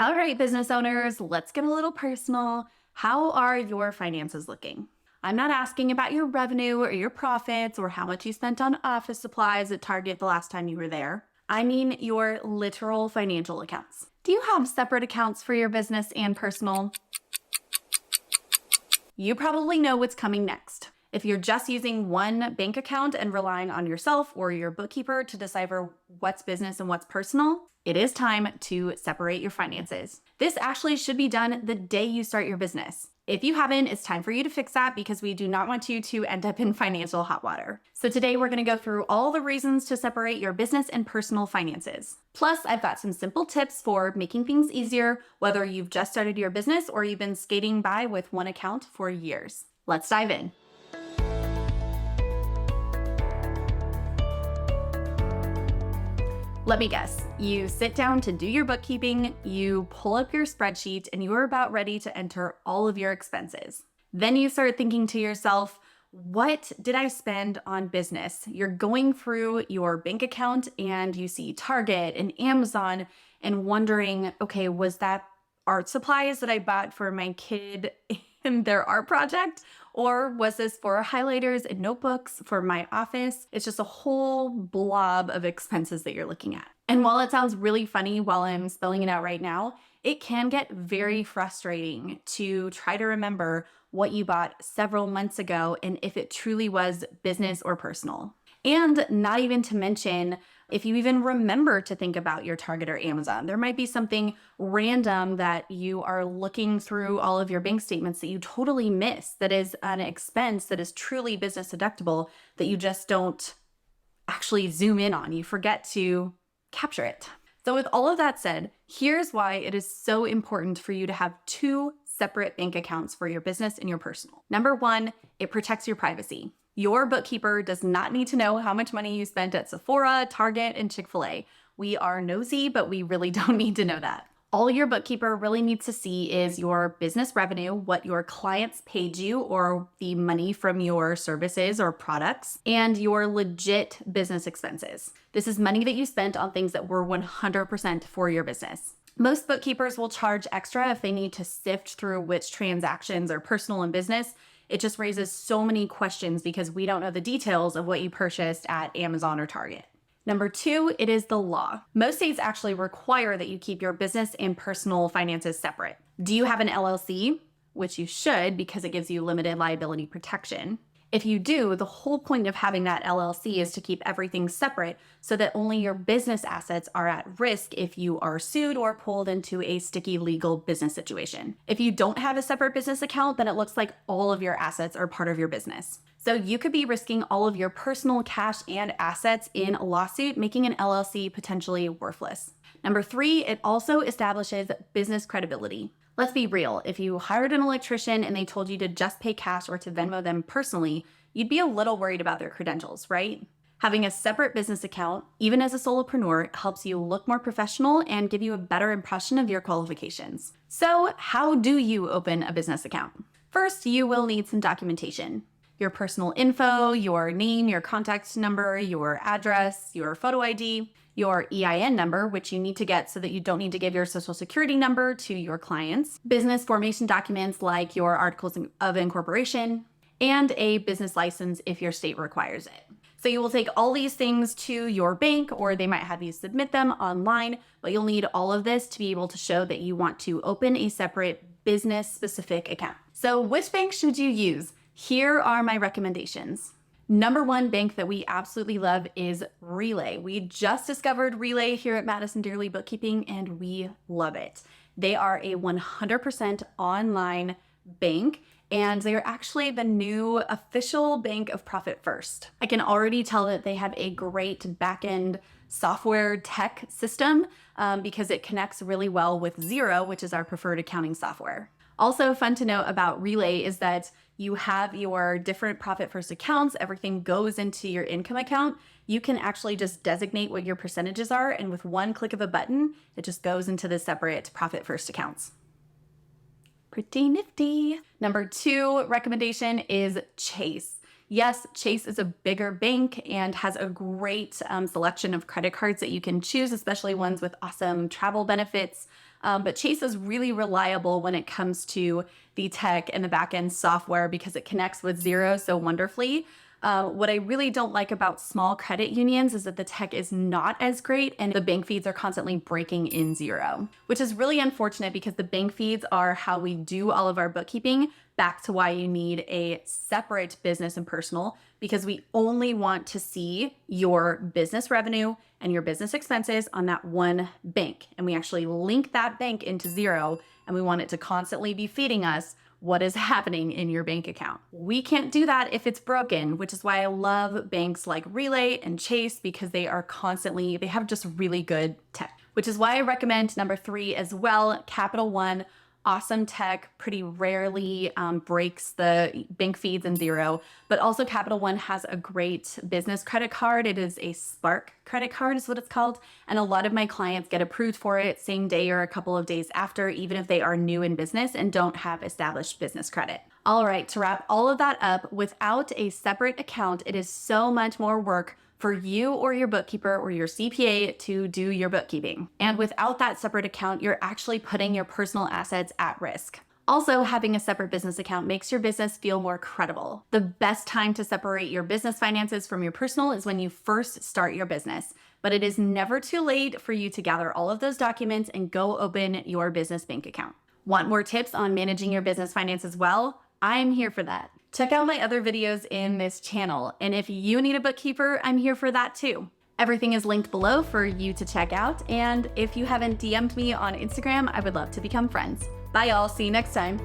All right, business owners, let's get a little personal. How are your finances looking? I'm not asking about your revenue or your profits or how much you spent on office supplies at Target the last time you were there. I mean your literal financial accounts. Do you have separate accounts for your business and personal? You probably know what's coming next. If you're just using one bank account and relying on yourself or your bookkeeper to decipher what's business and what's personal, it is time to separate your finances. This actually should be done the day you start your business. If you haven't, it's time for you to fix that because we do not want you to end up in financial hot water. So today we're going to go through all the reasons to separate your business and personal finances. Plus, I've got some simple tips for making things easier, whether you've just started your business or you've been skating by with one account for years. Let's dive in. Let me guess, you sit down to do your bookkeeping, you pull up your spreadsheet, and you are about ready to enter all of your expenses. Then you start thinking to yourself, what did I spend on business? You're going through your bank account and you see Target and Amazon and wondering, okay, was that art supplies that I bought for my kid in their art project? Or was this for highlighters and notebooks for my office? It's just a whole blob of expenses that you're looking at. And while it sounds really funny while I'm spelling it out right now, it can get very frustrating to try to remember what you bought several months ago and if it truly was business or personal. And not even to mention, if you even remember to think about your Target or Amazon, there might be something random that you are looking through all of your bank statements that you totally miss, that is an expense that is truly business deductible that you just don't actually zoom in on. You forget to capture it. So with all of that said, here's why it is so important for you to have two separate bank accounts for your business and your personal. Number one, it protects your privacy. Your bookkeeper does not need to know how much money you spent at Sephora, Target, and Chick-fil-A. We are nosy, but we really don't need to know that. All your bookkeeper really needs to see is your business revenue, what your clients paid you, or the money from your services or products, and your legit business expenses. This is money that you spent on things that were 100% for your business. Most bookkeepers will charge extra if they need to sift through which transactions are personal and business. It just raises so many questions because we don't know the details of what you purchased at Amazon or Target. Number two, it is the law. Most states actually require that you keep your business and personal finances separate. Do you have an LLC? Which you should because it gives you limited liability protection. If you do, the whole point of having that LLC is to keep everything separate so that only your business assets are at risk if you are sued or pulled into a sticky legal business situation. If you don't have a separate business account, then it looks like all of your assets are part of your business. So you could be risking all of your personal cash and assets in a lawsuit, making an LLC potentially worthless. Number three, it also establishes business credibility. Let's be real, if you hired an electrician and they told you to just pay cash or to Venmo them personally, you'd be a little worried about their credentials, right? Having a separate business account, even as a solopreneur, helps you look more professional and give you a better impression of your qualifications. So how do you open a business account? First, you will need some documentation. Your personal info, your name, your contact number, your address, your photo ID, your EIN number, which you need to get so that you don't need to give your social security number to your clients, business formation documents like your articles of incorporation, and a business license if your state requires it. So you will take all these things to your bank, or they might have you submit them online, but you'll need all of this to be able to show that you want to open a separate business-specific account. So which bank should you use? Here are my recommendations. Number one bank that we absolutely love is Relay. We just discovered Relay here at Madison Dearly Bookkeeping and we love it. They are a 100% online bank and they're actually the new official bank of Profit First. I can already tell that they have a great back-end software tech system because it connects really well with Xero, which is our preferred accounting software. Also fun to note about Relay is that you have your different Profit First accounts, everything goes into your income account. You can actually just designate what your percentages are, and with one click of a button, it just goes into the separate Profit First accounts. Pretty nifty. Number two recommendation is Chase. Yes, Chase is a bigger bank and has a great selection of credit cards that you can choose, especially ones with awesome travel benefits. But Chase is really reliable when it comes to the tech and the backend software because it connects with Xero so wonderfully. What I really don't like about small credit unions is that the tech is not as great and the bank feeds are constantly breaking in Xero, which is really unfortunate because the bank feeds are how we do all of our bookkeeping. Back to why you need a separate business and personal, because we only want to see your business revenue and your business expenses on that one bank. And we actually link that bank into Xero, and we want it to constantly be feeding us what is happening in your bank account. We can't do that if it's broken, which is why I love banks like Relay and Chase, because they have just really good tech, which is why I recommend number 3 as well, Capital One. Awesome tech, pretty rarely breaks the bank feeds in Xero, but also Capital One has a great business credit card. It is a Spark credit card is what it's called. And a lot of my clients get approved for it same day or a couple of days after, even if they are new in business and don't have established business credit. All right, to wrap all of that up, without a separate account, it is so much more work for you or your bookkeeper or your CPA to do your bookkeeping. And without that separate account, you're actually putting your personal assets at risk. Also, having a separate business account makes your business feel more credible. The best time to separate your business finances from your personal is when you first start your business. But it is never too late for you to gather all of those documents and go open your business bank account. Want more tips on managing your business finances well? I'm here for that. Check out my other videos in this channel. And if you need a bookkeeper, I'm here for that too. Everything is linked below for you to check out. And if you haven't DM'd me on Instagram, I would love to become friends. Bye y'all, see you next time.